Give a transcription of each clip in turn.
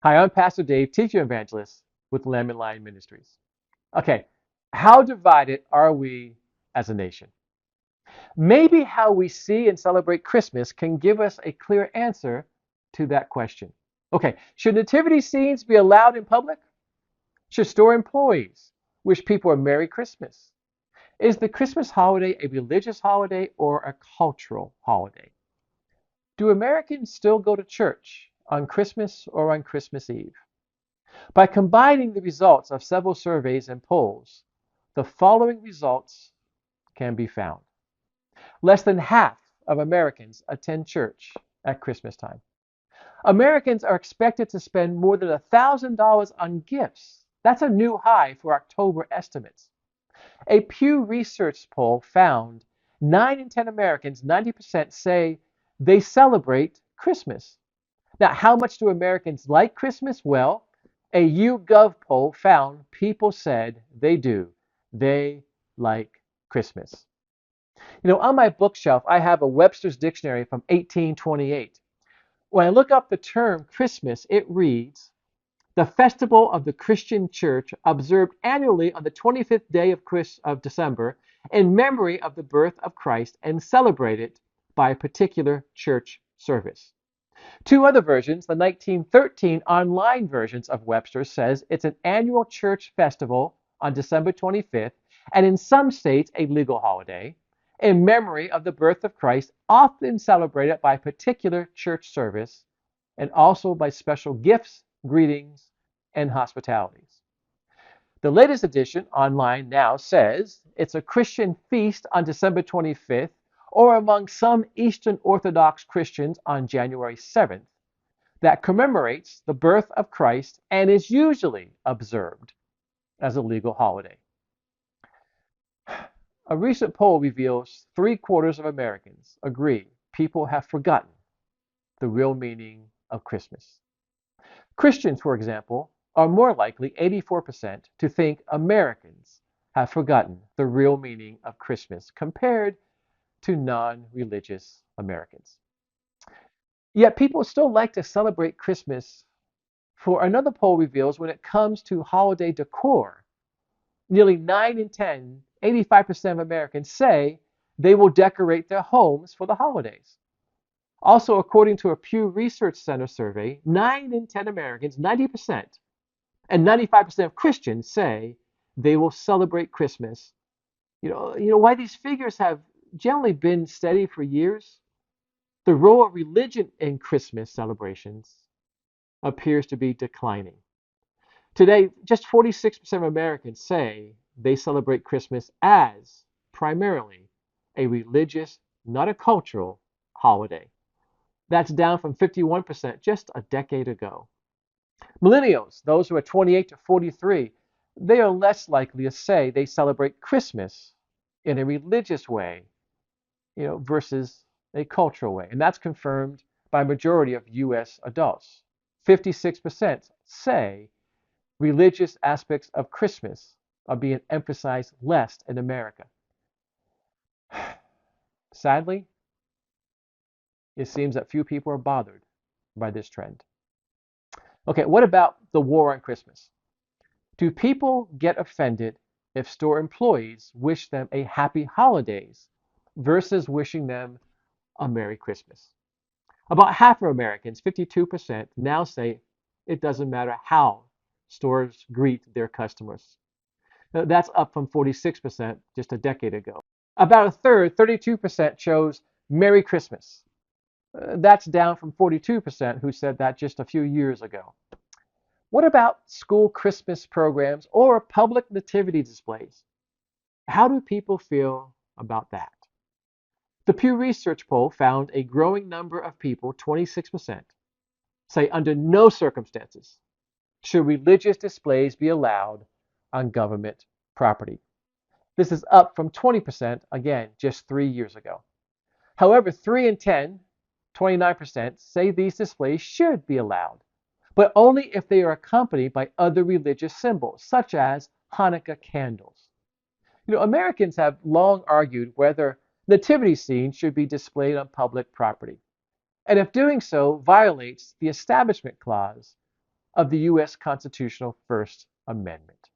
Hi, I'm Pastor Dave, teacher evangelist with Lamb and Lion Ministries. Okay, how divided are we as a nation? Maybe how we see and celebrate Christmas can give us a clear answer to that question. Okay, should nativity scenes be allowed in public? Should store employees wish people a Merry Christmas? Is the Christmas holiday a religious holiday or a cultural holiday? Do Americans still go to church on Christmas or on Christmas Eve? By combining the results of several surveys and polls, the following results can be found. Less than half of Americans attend church at Christmas time. Americans are expected to spend more than $1,000 on gifts. That's a new high for October estimates. A Pew Research poll found 9 in 10 Americans, 90%, say they celebrate Christmas. Now, how much do Americans like Christmas? Well, a YouGov poll found people said they do. They like Christmas. On my bookshelf, I have a Webster's Dictionary from 1828. When I look up the term Christmas, it reads, the festival of the Christian church observed annually on the 25th day of December in memory of the birth of Christ and celebrated by a particular church service. Two other versions, the 1913 online versions of Webster, says it's an annual church festival on December 25th, and in some states a legal holiday, in memory of the birth of Christ, often celebrated by a particular church service, and also by special gifts, greetings, and hospitalities. The latest edition online now says it's a Christian feast on December 25th, or among some Eastern Orthodox Christians on January 7th, that commemorates the birth of Christ and is usually observed as a legal holiday. A recent poll reveals 3/4 of Americans agree people have forgotten the real meaning of Christmas. Christians, for example, are more likely, 84%, to think Americans have forgotten the real meaning of Christmas compared to non-religious Americans. Yet people still like to celebrate Christmas. For another poll reveals when it comes to holiday decor, nearly 9 in 10, 85% of Americans say they will decorate their homes for the holidays. Also, according to a Pew Research Center survey, 9 in 10 Americans, 90%, and 95% of Christians say they will celebrate Christmas. Why these figures have generally been steady for years? The role of religion in Christmas celebrations appears to be declining. Today, just 46% of Americans say they celebrate Christmas as primarily a religious, not a cultural holiday. That's down from 51% just a decade ago. Millennials, those who are 28 to 43, they are less likely to say they celebrate Christmas in a religious way, versus a cultural way. And that's confirmed by a majority of US adults. 56% say religious aspects of Christmas are being emphasized less in America. Sadly, it seems that few people are bothered by this trend. Okay, what about the war on Christmas? Do people get offended if store employees wish them a happy holidays versus wishing them a Merry Christmas? About half of Americans, 52%, now say it doesn't matter how stores greet their customers. That's up from 46% just a decade ago. About a third, 32%, chose Merry Christmas. That's down from 42% who said that just a few years ago. What about school Christmas programs or public nativity displays? How do people feel about that? The Pew Research poll found a growing number of people, 26%, say under no circumstances should religious displays be allowed on government property. This is up from 20%, again, just 3 years ago. However, 3 in 10, 29%, say these displays should be allowed, but only if they are accompanied by other religious symbols, such as Hanukkah candles. Americans have long argued whether nativity scenes should be displayed on public property, and if doing so violates the Establishment Clause, of the U.S. constitutional First Amendment.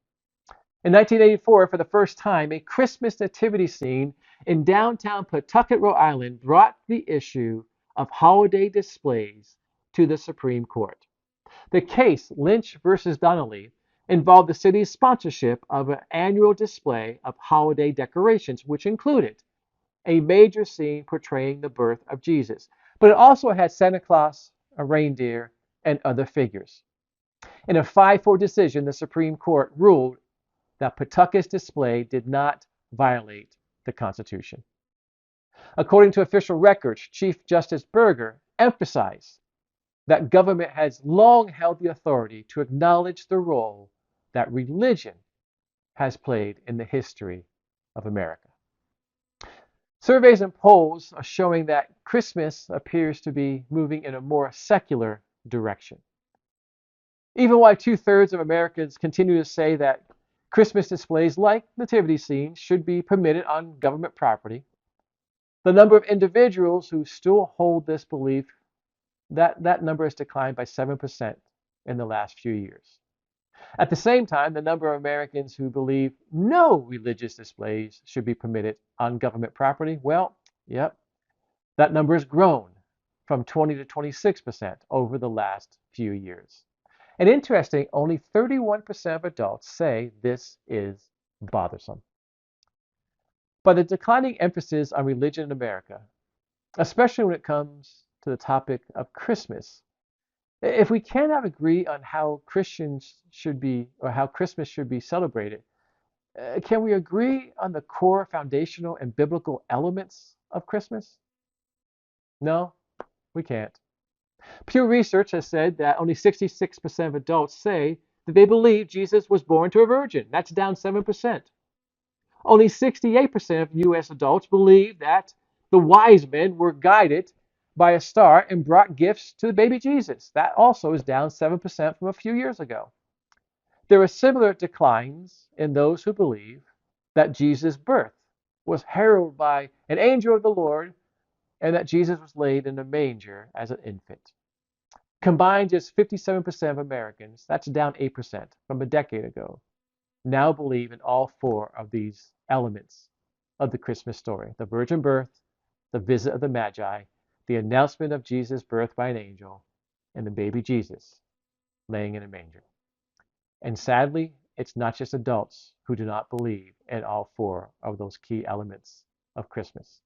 In 1984, for the first time, a Christmas nativity scene in downtown Pawtucket, Rhode Island, brought the issue of holiday displays to the Supreme Court. The case, Lynch versus Donnelly, involved the city's sponsorship of an annual display of holiday decorations, which included a major scene portraying the birth of Jesus, but it also had Santa Claus, a reindeer, and other figures. In a 5-4 decision, the Supreme Court ruled that Pawtucket's display did not violate the Constitution. According to official records, Chief Justice Burger emphasized that government has long held the authority to acknowledge the role that religion has played in the history of America. Surveys and polls are showing that Christmas appears to be moving in a more secular direction. Even while 2/3 of Americans continue to say that Christmas displays like nativity scenes should be permitted on government property, the number of individuals who still hold this belief, that number has declined by 7% in the last few years. At the same time, the number of Americans who believe no religious displays should be permitted on government property, well, yep, that number has grown from 20 to 26% over the last few years. And interesting, only 31% of adults say this is bothersome. But the declining emphasis on religion in America, especially when it comes to the topic of Christmas, if we cannot agree on how Christians should be, or how Christmas should be celebrated, can we agree on the core foundational and biblical elements of Christmas? No, we can't. Pew Research has said that only 66% of adults say that they believe Jesus was born to a virgin. That's down 7%. Only 68% of U.S. adults believe that the wise men were guided by a star and brought gifts to the baby Jesus. That also is down 7% from a few years ago. There are similar declines in those who believe that Jesus' birth was heralded by an angel of the Lord and that Jesus was laid in a manger as an infant. Combined, just 57% of Americans, that's down 8% from a decade ago, now believe in all 4 of these elements of the Christmas story: the virgin birth, the visit of the Magi, the announcement of Jesus' birth by an angel, and the baby Jesus laying in a manger. And sadly, it's not just adults who do not believe in all 4 of those key elements of Christmas.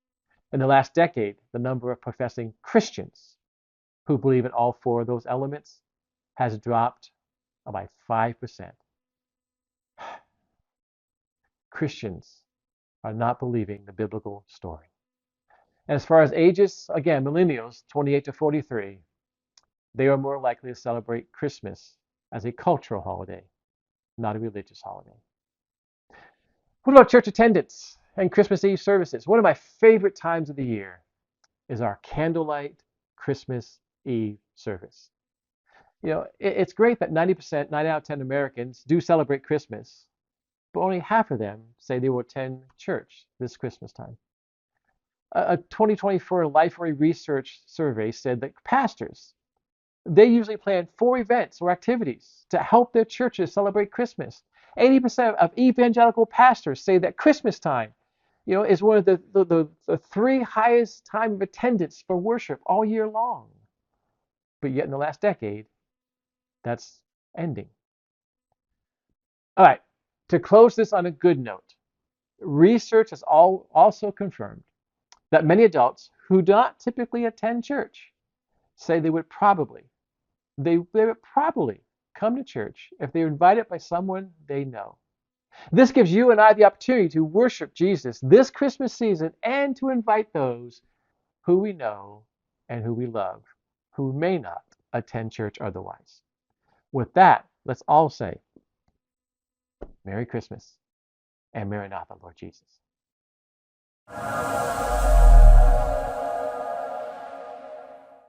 In the last decade, the number of professing Christians who believe in all 4 of those elements has dropped by 5%. Christians are not believing the biblical story. And as far as ages, again, millennials, 28 to 43, they are more likely to celebrate Christmas as a cultural holiday, not a religious holiday. What about church attendance and Christmas Eve services? One of my favorite times of the year is our candlelight Christmas Eve service. You know, it's great that 90%, 9 out of 10 Americans do celebrate Christmas, but only half of them say they will attend church this Christmas time. A 2024 Lifeway Research survey said that pastors, they usually plan 4 events or activities to help their churches celebrate Christmas. 80% of evangelical pastors say that Christmas time, is one of the 3 highest time of attendance for worship all year long. But yet in the last decade, that's ending. All right, to close this on a good note, research has also confirmed that many adults who do not typically attend church say they would probably come to church if they were invited by someone they know. This gives you and I the opportunity to worship Jesus this Christmas season and to invite those who we know and who we love, who may not attend church otherwise. With that, let's all say, Merry Christmas and Maranatha, Lord Jesus.